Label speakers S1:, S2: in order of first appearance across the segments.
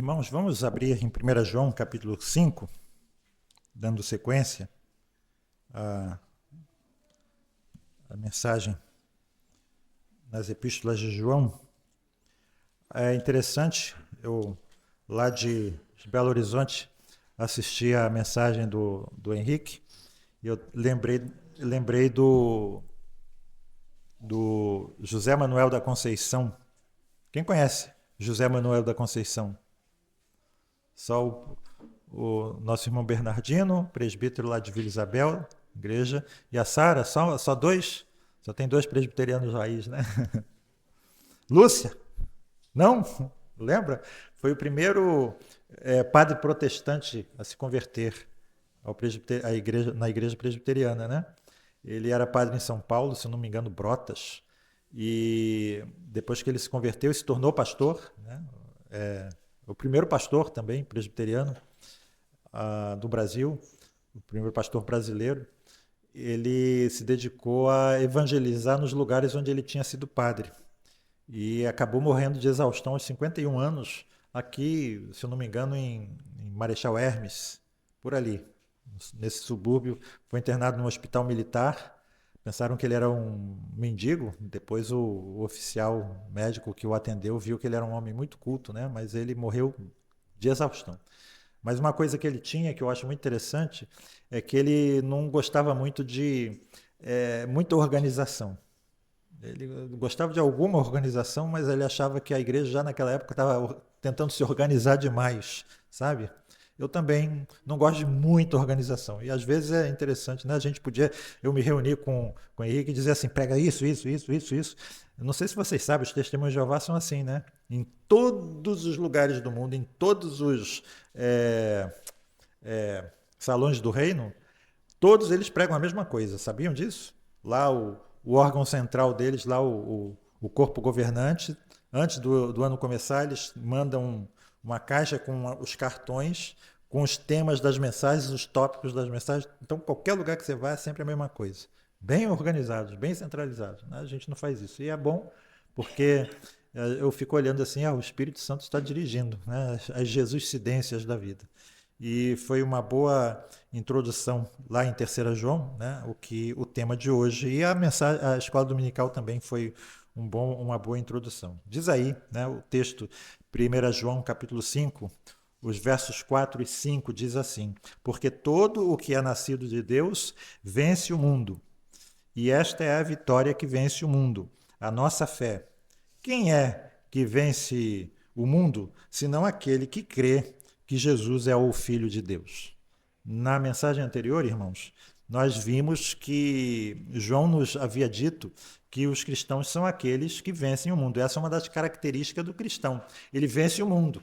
S1: Irmãos, vamos abrir em 1 João, capítulo 5, dando sequência à mensagem nas epístolas de João. É interessante, eu lá de Belo Horizonte assisti a mensagem do Henrique e eu lembrei do José Manuel da Conceição. Quem conhece José Manuel da Conceição? Só o nosso irmão Bernardino, presbítero lá de Vila Isabel, igreja, e a Sara, só dois? Só tem dois presbiterianos raiz, né? Lúcia? Não? Lembra? Foi o primeiro padre protestante a se converter na igreja presbiteriana, né? Ele era padre em São Paulo, se não me engano, Brotas, e depois que ele se converteu, se tornou pastor, né? O primeiro pastor também presbiteriano do Brasil, o primeiro pastor brasileiro. Ele se dedicou a evangelizar nos lugares onde ele tinha sido padre e acabou morrendo de exaustão aos 51 anos aqui, se eu não me engano, em Marechal Hermes, por ali, nesse subúrbio. Foi internado num hospital militar. Pensaram que ele era um mendigo. Depois o oficial médico que o atendeu viu que ele era um homem muito culto, né? Mas ele morreu de exaustão. Mas uma coisa que ele tinha, que eu acho muito interessante, é que ele não gostava muito de muita organização. Ele gostava de alguma organização, mas ele achava que a igreja já naquela época estava tentando se organizar demais, sabe? Eu também não gosto de muita organização. E às vezes é interessante, né? Eu me reuni com o Henrique e dizer assim, prega isso. Eu não sei se vocês sabem, os testemunhos de Jeová são assim, né? Em todos os lugares do mundo, em todos os salões do reino, todos eles pregam a mesma coisa. Sabiam disso? Lá o órgão central deles, lá o corpo governante, antes do ano começar, eles mandam uma caixa com os cartões, com os temas das mensagens, os tópicos das mensagens. Então, qualquer lugar que você vá é sempre a mesma coisa. Bem organizados, bem centralizados, né? A gente não faz isso. E é bom, porque eu fico olhando assim, o Espírito Santo está dirigindo, né? As Jesuscidências da vida. E foi uma boa introdução lá em 3 João, né? O tema de hoje. E a escola dominical também foi uma boa introdução. Diz aí, né, o texto, 1 João capítulo 5, os versos 4 e 5, diz assim: porque todo o que é nascido de Deus vence o mundo. E esta é a vitória que vence o mundo, a nossa fé. Quem é que vence o mundo, senão aquele que crê que Jesus é o Filho de Deus? Na mensagem anterior, irmãos, nós vimos que João nos havia dito que os cristãos são aqueles que vencem o mundo. Essa é uma das características do cristão. Ele vence o mundo.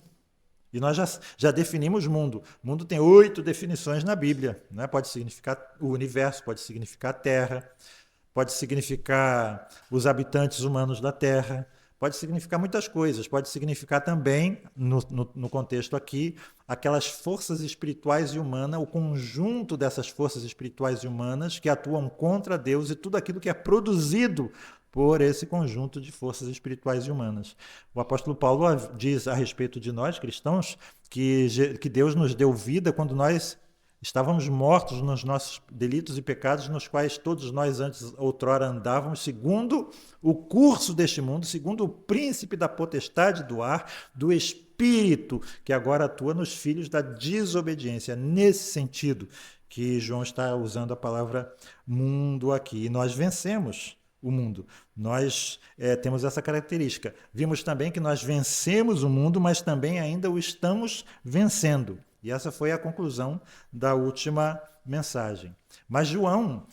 S1: E nós já definimos mundo. Mundo tem 8 definições na Bíblia, né? Pode significar o universo, pode significar a terra, pode significar os habitantes humanos da terra, pode significar muitas coisas. Pode significar também, no contexto aqui, aquelas forças espirituais e humanas, o conjunto dessas forças espirituais e humanas que atuam contra Deus e tudo aquilo que é produzido por esse conjunto de forças espirituais e humanas. O apóstolo Paulo diz a respeito de nós, cristãos, que Deus nos deu vida quando nós estávamos mortos nos nossos delitos e pecados, nos quais todos nós antes, outrora, andávamos, segundo o curso deste mundo, segundo o príncipe da potestade do ar, do espírito, que agora atua nos filhos da desobediência. Nesse sentido que João está usando a palavra mundo aqui. E nós vencemos o mundo. Nós temos essa característica. Vimos também que nós vencemos o mundo, mas também ainda o estamos vencendo. E essa foi a conclusão da última mensagem. Mas João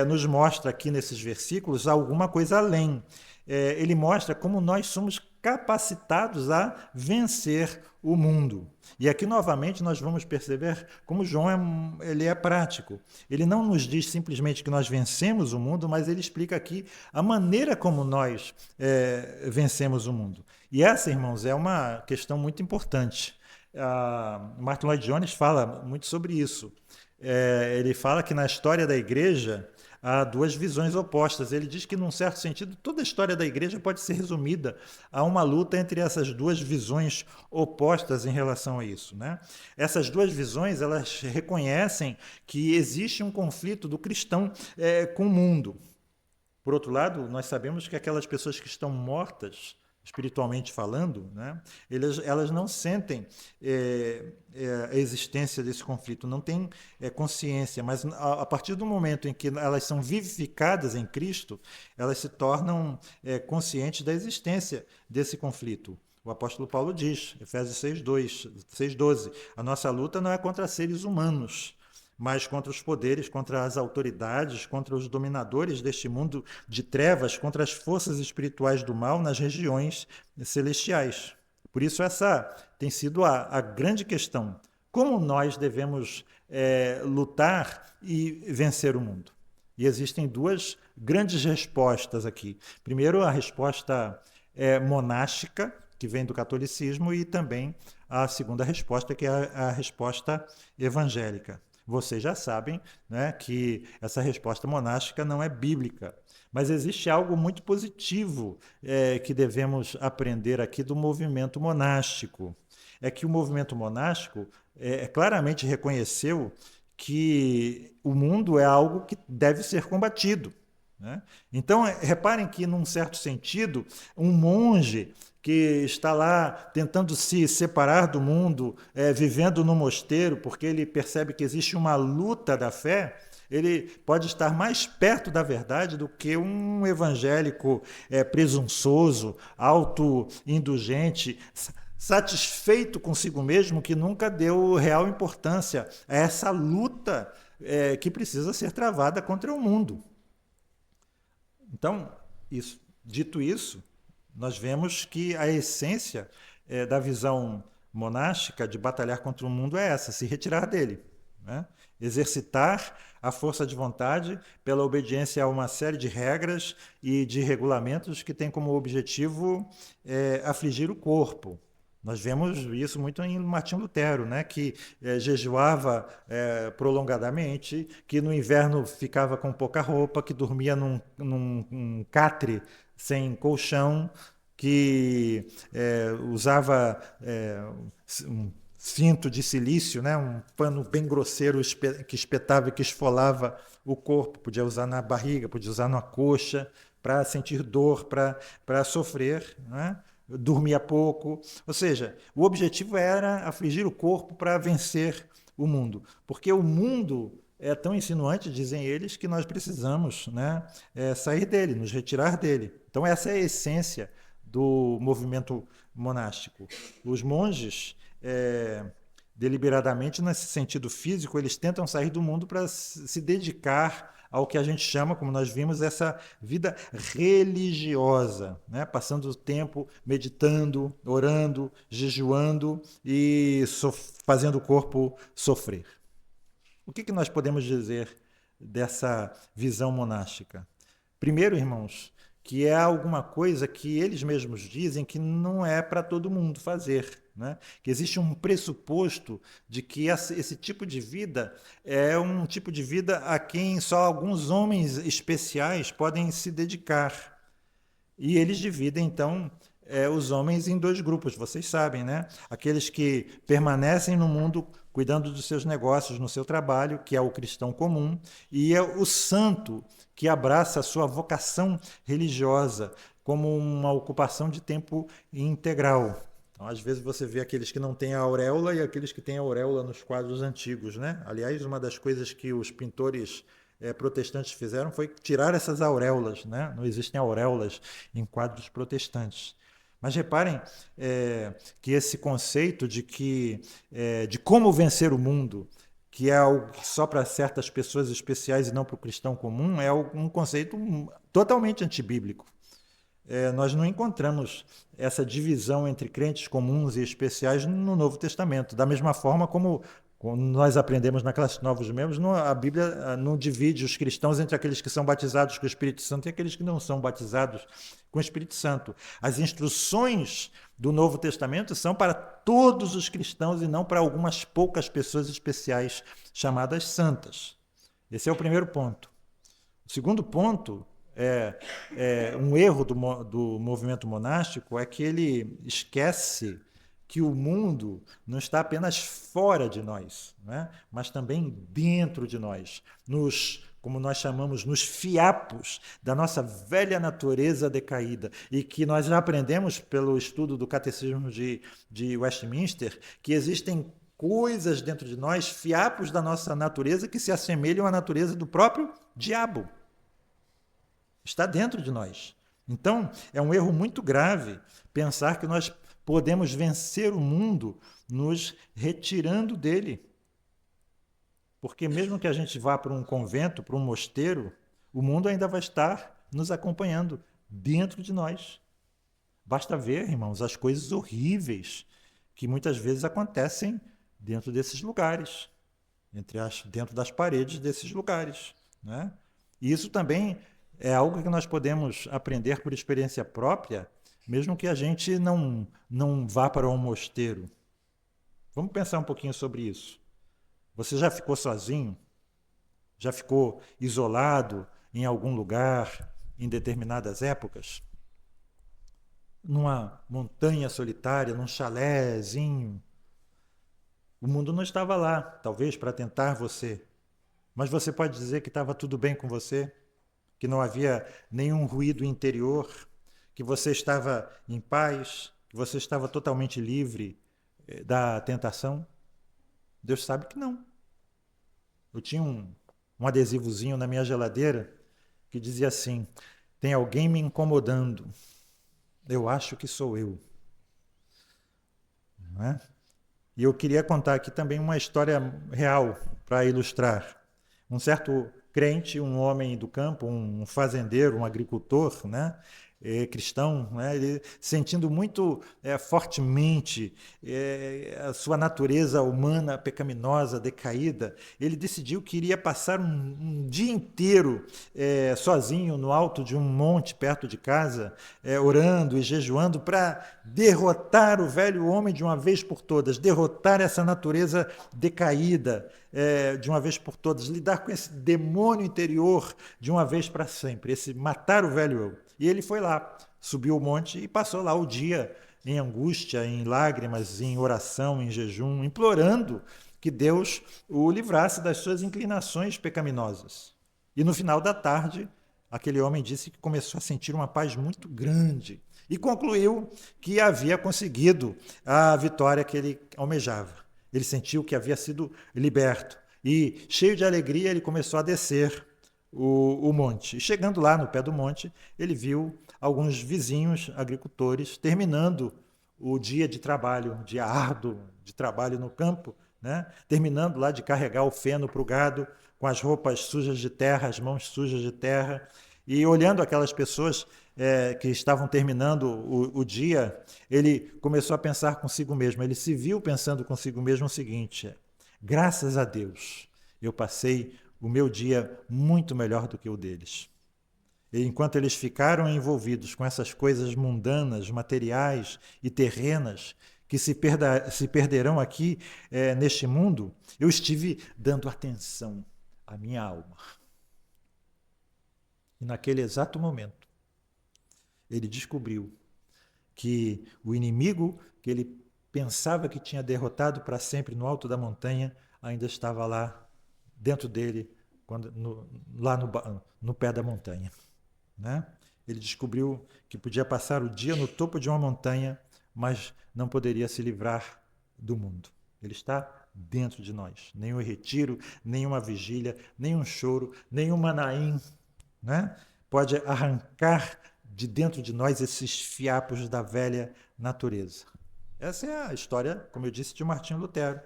S1: nos mostra aqui nesses versículos alguma coisa além. Ele mostra como nós somos capacitados a vencer o mundo. E aqui novamente nós vamos perceber como João ele é prático. Ele não nos diz simplesmente que nós vencemos o mundo, mas ele explica aqui a maneira como nós vencemos o mundo. E essa, irmãos, é uma questão muito importante. Martin Lloyd Jones fala muito sobre isso. Ele fala que na história da igreja a duas visões opostas. Ele diz que, num certo sentido, toda a história da igreja pode ser resumida a uma luta entre essas duas visões opostas em relação a isso, né? Essas duas visões, elas reconhecem que existe um conflito do cristão com o mundo. Por outro lado, nós sabemos que aquelas pessoas que estão mortas, espiritualmente falando, né, elas não sentem a existência desse conflito, não têm consciência, mas a partir do momento em que elas são vivificadas em Cristo, elas se tornam conscientes da existência desse conflito. O apóstolo Paulo diz, Efésios 6:12, a nossa luta não é contra seres humanos, mas contra os poderes, contra as autoridades, contra os dominadores deste mundo de trevas, contra as forças espirituais do mal nas regiões celestiais. Por isso, essa tem sido a grande questão. Como nós devemos lutar e vencer o mundo? E existem duas grandes respostas aqui. Primeiro, a resposta monástica, que vem do catolicismo, e também a segunda resposta, que é a resposta evangélica. Vocês já sabem, né, que essa resposta monástica não é bíblica. Mas existe algo muito positivo que devemos aprender aqui do movimento monástico. É que o movimento monástico claramente reconheceu que o mundo é algo que deve ser combatido, né? Então, reparem que, num certo sentido, um monge que está lá tentando se separar do mundo, vivendo no mosteiro, porque ele percebe que existe uma luta da fé, ele pode estar mais perto da verdade do que um evangélico presunçoso, autoindulgente, satisfeito consigo mesmo, que nunca deu real importância a essa luta que precisa ser travada contra o mundo. Então, dito isso, nós vemos que a essência da visão monástica de batalhar contra o mundo é essa, se retirar dele, né? Exercitar a força de vontade pela obediência a uma série de regras e de regulamentos que tem como objetivo afligir o corpo. Nós vemos isso muito em Martinho Lutero, né? Que jejuava prolongadamente, que no inverno ficava com pouca roupa, que dormia num catre sem colchão, que usava um cinto de silício, né? Um pano bem grosseiro que espetava e que esfolava o corpo, podia usar na barriga, podia usar na coxa, para sentir dor, para sofrer, né? Dormia pouco, ou seja, o objetivo era afligir o corpo para vencer o mundo, porque o mundo é tão insinuante, dizem eles, que nós precisamos, né, sair dele, nos retirar dele. Então essa é a essência do movimento monástico. Os monges, deliberadamente, nesse sentido físico, eles tentam sair do mundo para se dedicar ao que a gente chama, como nós vimos, essa vida religiosa, né? Passando o tempo meditando, orando, jejuando e fazendo o corpo sofrer. O que nós podemos dizer dessa visão monástica? Primeiro, irmãos, que é alguma coisa que eles mesmos dizem que não é para todo mundo fazer, né? Que existe um pressuposto de que esse tipo de vida é um tipo de vida a quem só alguns homens especiais podem se dedicar. E eles dividem, então, os homens em dois grupos, vocês sabem, né? Aqueles que permanecem no mundo cuidando dos seus negócios, no seu trabalho, que é o cristão comum, e é o santo, que abraça a sua vocação religiosa como uma ocupação de tempo integral. Então, às vezes você vê aqueles que não têm a auréola e aqueles que têm a auréola nos quadros antigos, né? Aliás, uma das coisas que os pintores protestantes fizeram foi tirar essas auréolas, né? Não existem auréolas em quadros protestantes. Mas reparem que esse conceito de como vencer o mundo, que é algo só para certas pessoas especiais e não para o cristão comum, é um conceito totalmente antibíblico. Nós não encontramos essa divisão entre crentes comuns e especiais no Novo Testamento. Da mesma forma como nós aprendemos na classe de Novos Membros, a Bíblia não divide os cristãos entre aqueles que são batizados com o Espírito Santo e aqueles que não são batizados com o Espírito Santo. As instruções do Novo Testamento são para todos os cristãos e não para algumas poucas pessoas especiais chamadas santas. Esse é o primeiro ponto. O segundo ponto um erro do movimento monástico é que ele esquece que o mundo não está apenas fora de nós, né? Mas também dentro de nós, como nós chamamos, nos fiapos da nossa velha natureza decaída, e que nós já aprendemos pelo estudo do Catecismo de Westminster, que existem coisas dentro de nós, fiapos da nossa natureza, que se assemelham à natureza do próprio diabo. Está dentro de nós. Então, é um erro muito grave pensar que nós podemos vencer o mundo nos retirando dele. Porque mesmo que a gente vá para um convento, para um mosteiro, o mundo ainda vai estar nos acompanhando dentro de nós. Basta ver, irmãos, as coisas horríveis que muitas vezes acontecem dentro desses lugares, dentro das paredes desses lugares, né? E isso também é algo que nós podemos aprender por experiência própria, mesmo que a gente não vá para um mosteiro. Vamos pensar um pouquinho sobre isso. Você já ficou sozinho? Já ficou isolado em algum lugar em determinadas épocas? Numa montanha solitária, num chalézinho? O mundo não estava lá, talvez para tentar você. Mas você pode dizer que estava tudo bem com você? Que não havia nenhum ruído interior? Que você estava em paz? Que você estava totalmente livre da tentação? Deus sabe que não. Eu tinha um adesivozinho na minha geladeira que dizia assim: tem alguém me incomodando. Eu acho que sou eu. Não é? E eu queria contar aqui também uma história real para ilustrar. Um certo crente, um homem do campo, um fazendeiro, um agricultor, né? Cristão, né? Ele sentindo muito fortemente a sua natureza humana pecaminosa, decaída, ele decidiu que iria passar um dia inteiro sozinho no alto de um monte perto de casa, orando e jejuando para derrotar o velho homem de uma vez por todas, derrotar essa natureza decaída de uma vez por todas, lidar com esse demônio interior de uma vez para sempre, matar o velho eu. E ele foi lá, subiu o monte e passou lá o dia em angústia, em lágrimas, em oração, em jejum, implorando que Deus o livrasse das suas inclinações pecaminosas. E no final da tarde, aquele homem disse que começou a sentir uma paz muito grande e concluiu que havia conseguido a vitória que ele almejava. Ele sentiu que havia sido liberto e, cheio de alegria, ele começou a descer o monte. E chegando lá no pé do monte, ele viu alguns vizinhos agricultores terminando o dia de trabalho, um dia árduo de trabalho no campo, né? Terminando lá de carregar o feno para o gado, com as roupas sujas de terra, as mãos sujas de terra, e olhando aquelas pessoas que estavam terminando o dia, ele começou a pensar consigo mesmo, ele se viu pensando consigo mesmo o seguinte: graças a Deus, eu passei o meu dia muito melhor do que o deles. E enquanto eles ficaram envolvidos com essas coisas mundanas, materiais e terrenas, que se perderão aqui neste mundo, eu estive dando atenção à minha alma. E naquele exato momento, ele descobriu que o inimigo que ele pensava que tinha derrotado para sempre no alto da montanha ainda estava lá dentro dele, lá no pé da montanha. Né? Ele descobriu que podia passar o dia no topo de uma montanha, mas não poderia se livrar do mundo. Ele está dentro de nós. Nenhum retiro, nenhuma vigília, nenhum choro, nenhum manaim, né? Pode arrancar de dentro de nós esses fiapos da velha natureza. Essa é a história, como eu disse, de Martinho Lutero.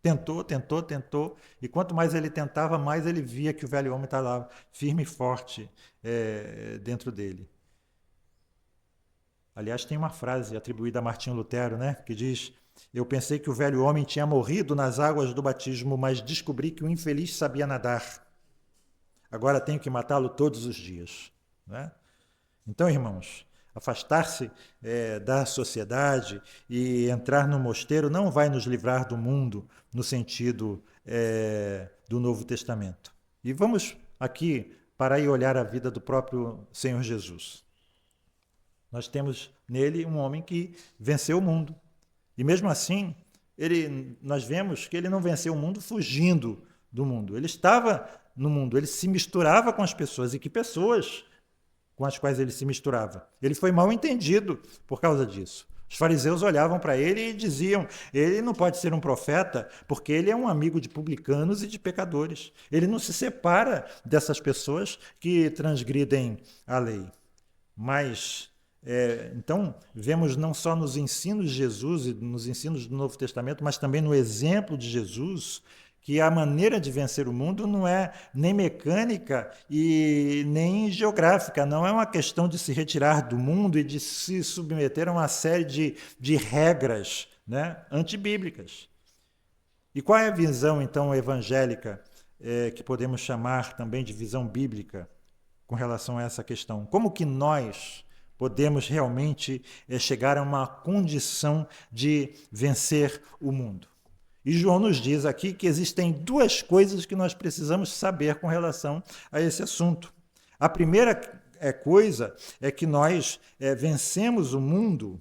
S1: Tentou, e quanto mais ele tentava, mais ele via que o velho homem estava lá, firme e forte dentro dele. Aliás, tem uma frase atribuída a Martinho Lutero, né, que diz: eu pensei que o velho homem tinha morrido nas águas do batismo, mas descobri que o infeliz sabia nadar. Agora tenho que matá-lo todos os dias. Né? Então, irmãos, afastar-se da sociedade e entrar no mosteiro não vai nos livrar do mundo no sentido do Novo Testamento. E vamos aqui parar e olhar a vida do próprio Senhor Jesus. Nós temos nele um homem que venceu o mundo. E mesmo assim, nós vemos que ele não venceu o mundo fugindo do mundo. Ele estava no mundo, ele se misturava com as pessoas. E que pessoas com as quais ele se misturava? Ele foi mal entendido por causa disso. Os fariseus olhavam para ele e diziam: ele não pode ser um profeta porque ele é um amigo de publicanos e de pecadores. Ele não se separa dessas pessoas que transgridem a lei. Mas, então, vemos não só nos ensinos de Jesus e nos ensinos do Novo Testamento, mas também no exemplo de Jesus, que a maneira de vencer o mundo não é nem mecânica e nem geográfica, não é uma questão de se retirar do mundo e de se submeter a uma série de regras, né, antibíblicas. E qual é a visão, então, evangélica, que podemos chamar também de visão bíblica com relação a essa questão? Como que nós podemos realmente chegar a uma condição de vencer o mundo? E João nos diz aqui que existem duas coisas que nós precisamos saber com relação a esse assunto. A primeira coisa é que nós vencemos o mundo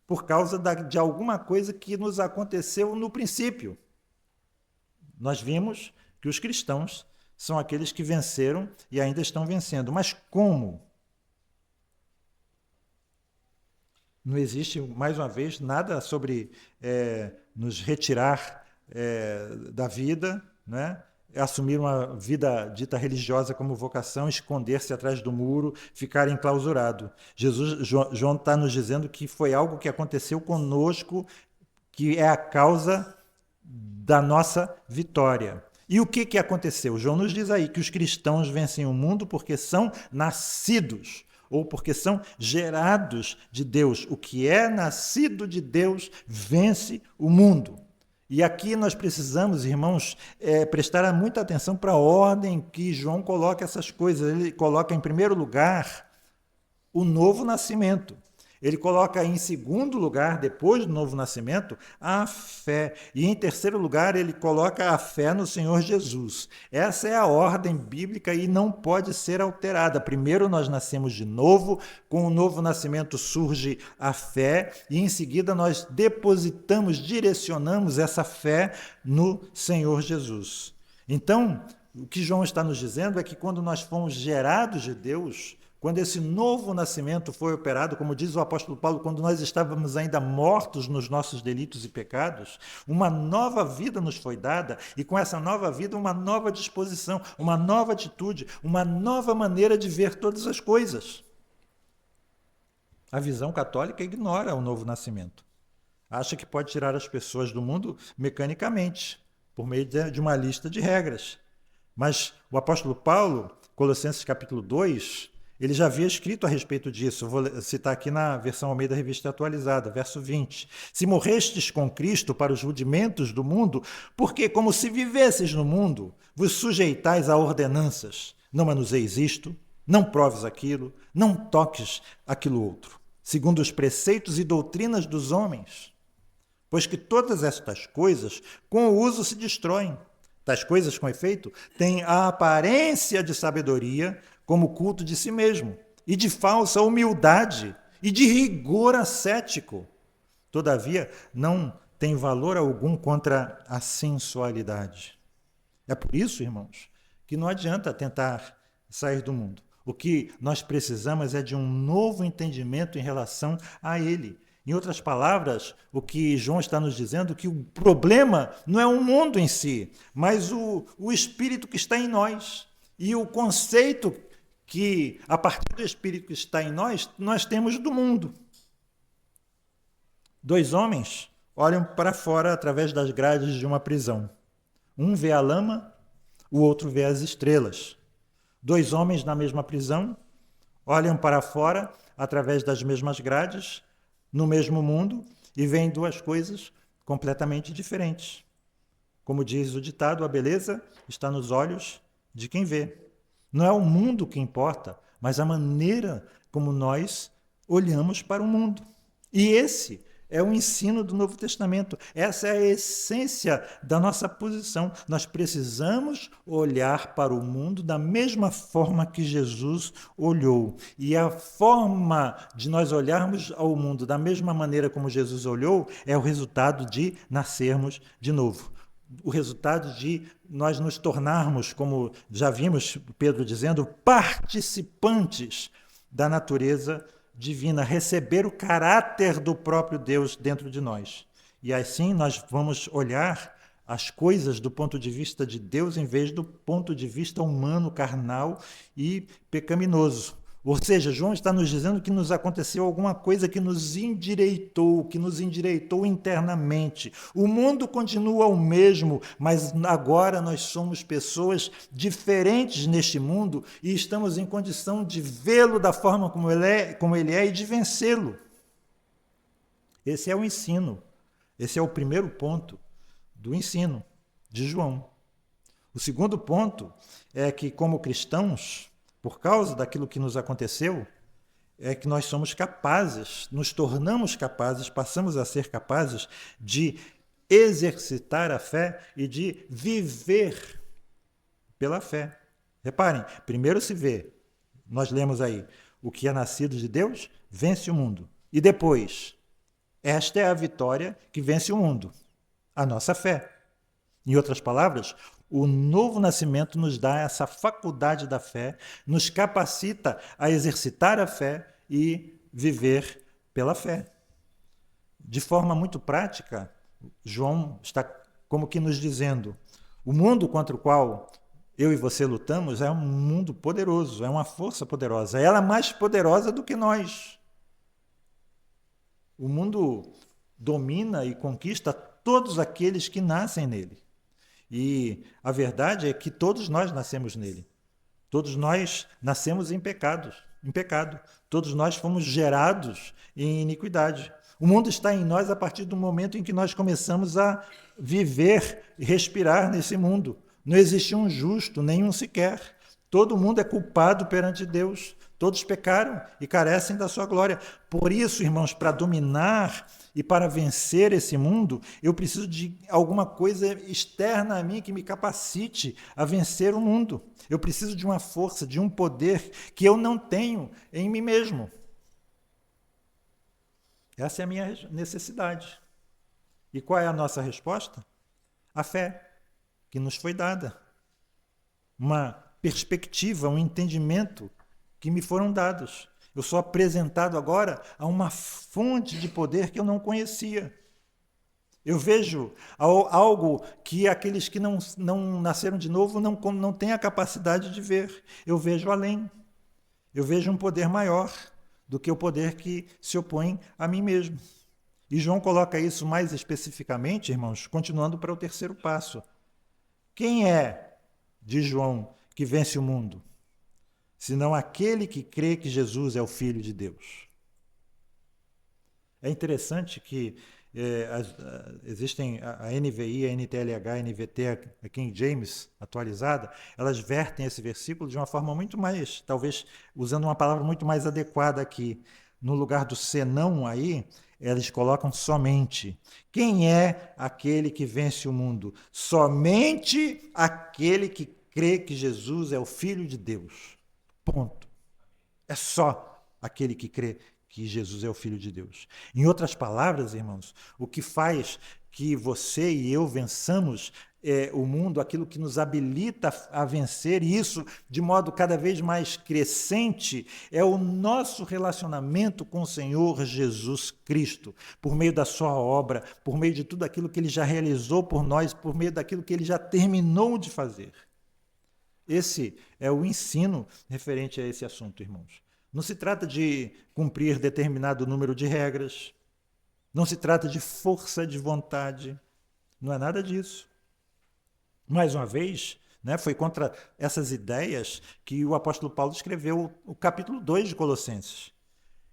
S1: por causa de alguma coisa que nos aconteceu no princípio. Nós vimos que os cristãos são aqueles que venceram e ainda estão vencendo. Mas como? Não existe, mais uma vez, nada sobre nos retirar da vida, né? Assumir uma vida dita religiosa como vocação, esconder-se atrás do muro, ficar enclausurado. João está nos dizendo que foi algo que aconteceu conosco, que é a causa da nossa vitória. E o que aconteceu? João nos diz aí que os cristãos vencem o mundo porque são nascidos, ou porque são gerados de Deus. O que é nascido de Deus vence o mundo. E aqui nós precisamos, irmãos, prestar muita atenção para a ordem que João coloca essas coisas. Ele coloca em primeiro lugar o novo nascimento. Ele coloca em segundo lugar, depois do novo nascimento, a fé. E em terceiro lugar, ele coloca a fé no Senhor Jesus. Essa é a ordem bíblica e não pode ser alterada. Primeiro nós nascemos de novo, com o novo nascimento surge a fé, e em seguida nós depositamos, direcionamos essa fé no Senhor Jesus. Então, o que João está nos dizendo é que quando nós fomos gerados de Deus, quando esse novo nascimento foi operado, como diz o apóstolo Paulo, quando nós estávamos ainda mortos nos nossos delitos e pecados, uma nova vida nos foi dada, e com essa nova vida, uma nova disposição, uma nova atitude, uma nova maneira de ver todas as coisas. A visão católica ignora o novo nascimento. Acha que pode tirar as pessoas do mundo mecanicamente, por meio de uma lista de regras. Mas o apóstolo Paulo, Colossenses capítulo 2, ele já havia escrito a respeito disso. Eu vou citar aqui na versão Almeida Revista Atualizada, verso 20. Se morrestes com Cristo para os rudimentos do mundo, porque como se vivesses no mundo, vos sujeitais a ordenanças. Não manuseis isto, não proves aquilo, não toques aquilo outro, segundo os preceitos e doutrinas dos homens. Pois que todas estas coisas, com o uso, se destroem. Tais coisas, com efeito, têm a aparência de sabedoria, como culto de si mesmo, e de falsa humildade, e de rigor ascético. Todavia, não tem valor algum contra a sensualidade. É por isso, irmãos, que não adianta tentar sair do mundo. O que nós precisamos é de um novo entendimento em relação a ele. Em outras palavras, o que João está nos dizendo é que o problema não é o mundo em si, mas o espírito que está em nós. E o conceito que, a partir do Espírito que está em nós, nós temos do mundo. Dois homens olham para fora através das grades de uma prisão. Um vê a lama, o outro vê as estrelas. Dois homens na mesma prisão olham para fora através das mesmas grades, no mesmo mundo, e veem duas coisas completamente diferentes. Como diz o ditado, a beleza está nos olhos de quem vê. Não é o mundo que importa, mas a maneira como nós olhamos para o mundo. E esse É o ensino do Novo Testamento. Essa é a essência da nossa posição. Nós precisamos olhar para o mundo da mesma forma que Jesus olhou. E a forma de nós olharmos ao mundo da mesma maneira como Jesus olhou é o resultado de nascermos de novo. O resultado de nós nos tornarmos, como já vimos Pedro dizendo, participantes da natureza divina, receber o caráter do próprio Deus dentro de nós. E assim nós vamos olhar as coisas do ponto de vista de Deus em vez do ponto de vista humano, carnal e pecaminoso. Ou seja, João está nos dizendo que nos aconteceu alguma coisa que nos endireitou internamente. O mundo continua o mesmo, mas agora nós somos pessoas diferentes neste mundo e estamos em condição de vê-lo da forma como ele é e de vencê-lo. Esse é o ensino. Esse é o primeiro ponto do ensino de João. O segundo ponto é que, como cristãos, por causa daquilo que nos aconteceu, é que nós somos capazes, nos tornamos capazes, passamos a ser capazes de exercitar a fé e de viver pela fé. Reparem, primeiro se vê, nós lemos aí, o que é nascido de Deus vence o mundo. E depois, esta é a vitória que vence o mundo, a nossa fé. Em outras palavras, o novo nascimento nos dá essa faculdade da fé, nos capacita a exercitar a fé e viver pela fé. De forma muito prática, João está como que nos dizendo: o mundo contra o qual eu e você lutamos é um mundo poderoso, é uma força poderosa, ela é mais poderosa do que nós. O mundo domina e conquista todos aqueles que nascem nele. E a verdade é que todos nós nascemos nele. Todos nós nascemos em pecado. Todos nós fomos gerados em iniquidade. O mundo está em nós a partir do momento em que nós começamos a viver e respirar nesse mundo. Não existe um justo, nenhum sequer. Todo mundo é culpado perante Deus. Todos pecaram e carecem da sua glória. Por isso, irmãos, para dominar e para vencer esse mundo, eu preciso de alguma coisa externa a mim que me capacite a vencer o mundo. Eu preciso de uma força, de um poder que eu não tenho em mim mesmo. Essa é a minha necessidade. E qual é a nossa resposta? A fé que nos foi dada. Uma perspectiva, um entendimento que me foram dados. Eu sou apresentado agora a uma fonte de poder que eu não conhecia. Eu vejo algo que aqueles que não nasceram de novo não têm a capacidade de ver. Eu vejo além. Eu vejo um poder maior do que o poder que se opõe a mim mesmo. E João coloca isso mais especificamente, irmãos, continuando para o terceiro passo. Quem é, diz João, que vence o mundo? Senão aquele que crê que Jesus é o Filho de Deus. É interessante que existem a NVI, a NTLH, a NVT, a King James atualizada, elas vertem esse versículo de uma forma muito mais, talvez usando uma palavra muito mais adequada aqui. No lugar do senão aí, eles colocam somente. Quem é aquele que vence o mundo? Somente aquele que crê que Jesus é o Filho de Deus. Ponto. É só aquele que crê que Jesus é o Filho de Deus. Em outras palavras, irmãos, o que faz que você e eu vençamos o mundo, aquilo que nos habilita a vencer, e isso de modo cada vez mais crescente, é o nosso relacionamento com o Senhor Jesus Cristo, por meio da sua obra, por meio de tudo aquilo que ele já realizou por nós, por meio daquilo que ele já terminou de fazer. Esse é o ensino referente a esse assunto, irmãos. Não se trata de cumprir determinado número de regras, não se trata de força de vontade, não é nada disso. Mais uma vez, foi contra essas ideias que o apóstolo Paulo escreveu o capítulo 2 de Colossenses.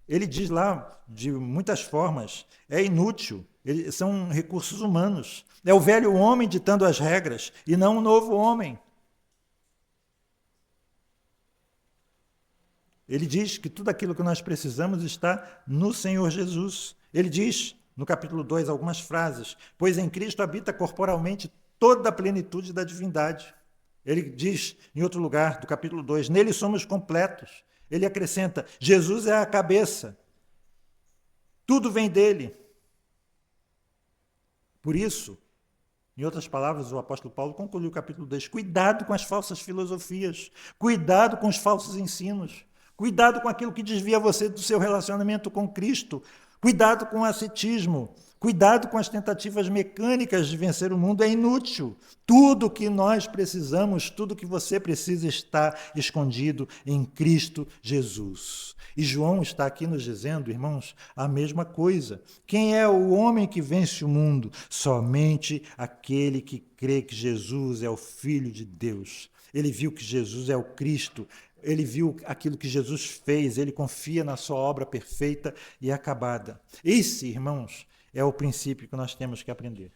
S1: Ele diz lá, de muitas formas, é inútil, são recursos humanos. É o velho homem ditando as regras e não o novo homem. Ele diz que tudo aquilo que nós precisamos está no Senhor Jesus. Ele diz No capítulo 2, algumas frases. Pois em Cristo habita corporalmente toda a plenitude da divindade. Ele diz, em outro lugar, do capítulo 2, nele somos completos. Ele acrescenta, Jesus é a cabeça. Tudo vem dele. Por isso, em outras palavras, o apóstolo Paulo concluiu o capítulo 2, cuidado com as falsas filosofias, cuidado com os falsos ensinos, cuidado com aquilo que desvia você do seu relacionamento com Cristo, cuidado com o ascetismo, cuidado com as tentativas mecânicas de vencer o mundo, é inútil. Tudo que nós precisamos, tudo que você precisa está escondido em Cristo Jesus. E João está aqui nos dizendo, irmãos, a mesma coisa. Quem é o homem que vence o mundo? Somente aquele que crê que Jesus é o Filho de Deus. Ele viu que Jesus é o Cristo, ele viu aquilo que Jesus fez, ele confia na sua obra perfeita e acabada. Esse, irmãos, é o princípio que nós temos que aprender.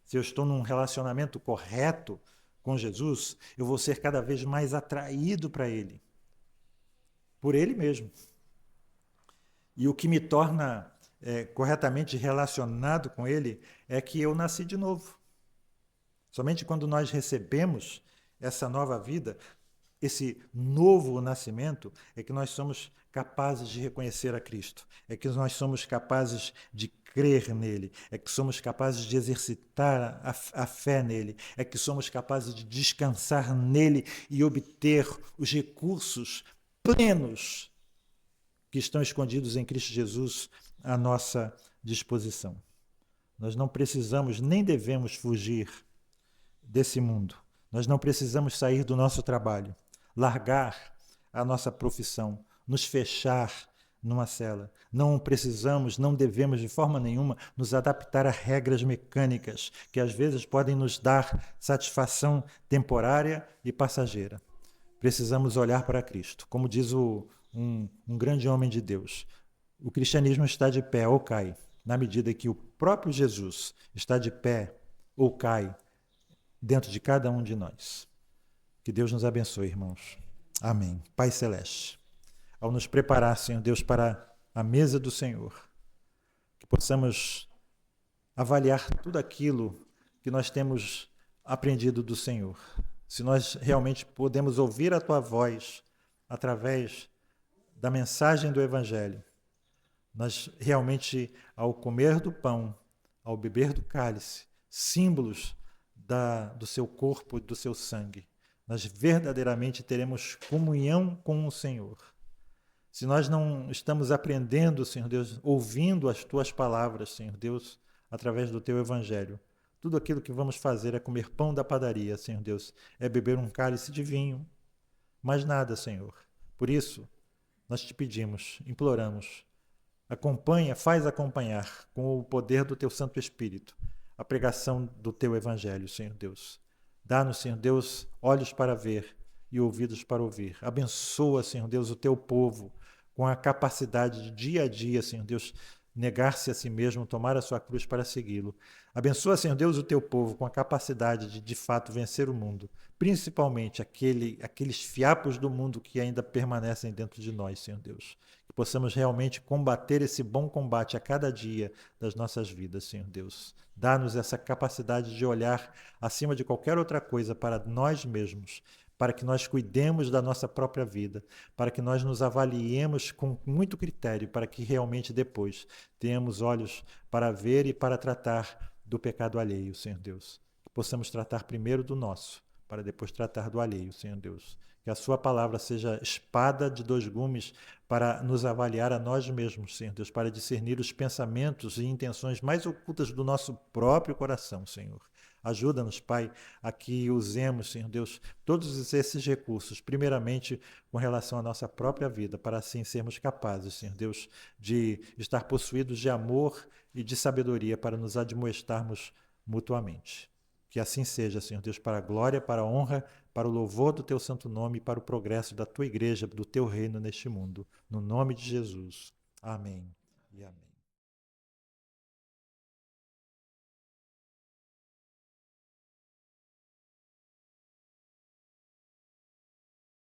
S1: Se eu estou num relacionamento correto com Jesus, eu vou ser cada vez mais atraído para ele, por ele mesmo. E o que me torna corretamente relacionado com ele é que eu nasci de novo. Somente quando nós recebemos essa nova vida, esse novo nascimento, é que nós somos capazes de reconhecer a Cristo, é que nós somos capazes de crer nele, é que somos capazes de exercitar a fé nele, é que somos capazes de descansar nele e obter os recursos plenos que estão escondidos em Cristo Jesus à nossa disposição. Nós não precisamos nem devemos fugir desse mundo. Nós não precisamos sair do nosso trabalho, largar a nossa profissão, nos fechar numa cela. Não precisamos, não devemos de forma nenhuma nos adaptar a regras mecânicas que às vezes podem nos dar satisfação temporária e passageira. Precisamos olhar para Cristo. Como diz um grande homem de Deus, o cristianismo está de pé ou cai, na medida que o próprio Jesus está de pé ou cai dentro de cada um de nós. Que Deus nos abençoe, irmãos. Amém. Pai Celeste, ao nos preparar, Senhor Deus, para a mesa do Senhor, que possamos avaliar tudo aquilo que nós temos aprendido do Senhor. Se nós realmente podemos ouvir a Tua voz através da mensagem do Evangelho, nós realmente, ao comer do pão, ao beber do cálice, símbolos do seu corpo e do seu sangue, nós verdadeiramente teremos comunhão com o Senhor. Se nós não estamos aprendendo, Senhor Deus, ouvindo as Tuas palavras, Senhor Deus, através do Teu Evangelho, tudo aquilo que vamos fazer é comer pão da padaria, Senhor Deus, é beber um cálice de vinho, mais nada, Senhor. Por isso, nós te pedimos, imploramos, acompanha, faz acompanhar com o poder do Teu Santo Espírito a pregação do Teu Evangelho, Senhor Deus. Dá-nos, Senhor Deus, olhos para ver e ouvidos para ouvir. Abençoa, Senhor Deus, o Teu povo com a capacidade de dia a dia, Senhor Deus, negar-se a si mesmo, tomar a sua cruz para segui-lo. Abençoa, Senhor Deus, o Teu povo com a capacidade de fato, vencer o mundo, principalmente aqueles fiapos do mundo que ainda permanecem dentro de nós, Senhor Deus. Que possamos realmente combater esse bom combate a cada dia das nossas vidas, Senhor Deus. Dá-nos essa capacidade de olhar acima de qualquer outra coisa para nós mesmos, para que nós cuidemos da nossa própria vida, para que nós nos avaliemos com muito critério, para que realmente depois tenhamos olhos para ver e para tratar do pecado alheio, Senhor Deus. Que possamos tratar primeiro do nosso, para depois tratar do alheio, Senhor Deus. Que a Sua palavra seja espada de dois gumes para nos avaliar a nós mesmos, Senhor Deus, para discernir os pensamentos e intenções mais ocultas do nosso próprio coração, Senhor. Ajuda-nos, Pai, a que usemos, Senhor Deus, todos esses recursos, primeiramente com relação à nossa própria vida, para assim sermos capazes, Senhor Deus, de estar possuídos de amor e de sabedoria para nos admoestarmos mutuamente. Que assim seja, Senhor Deus, para a glória, para a honra, para o louvor do Teu santo nome e para o progresso da Tua igreja, do Teu reino neste mundo. No nome de Jesus. Amém e amém.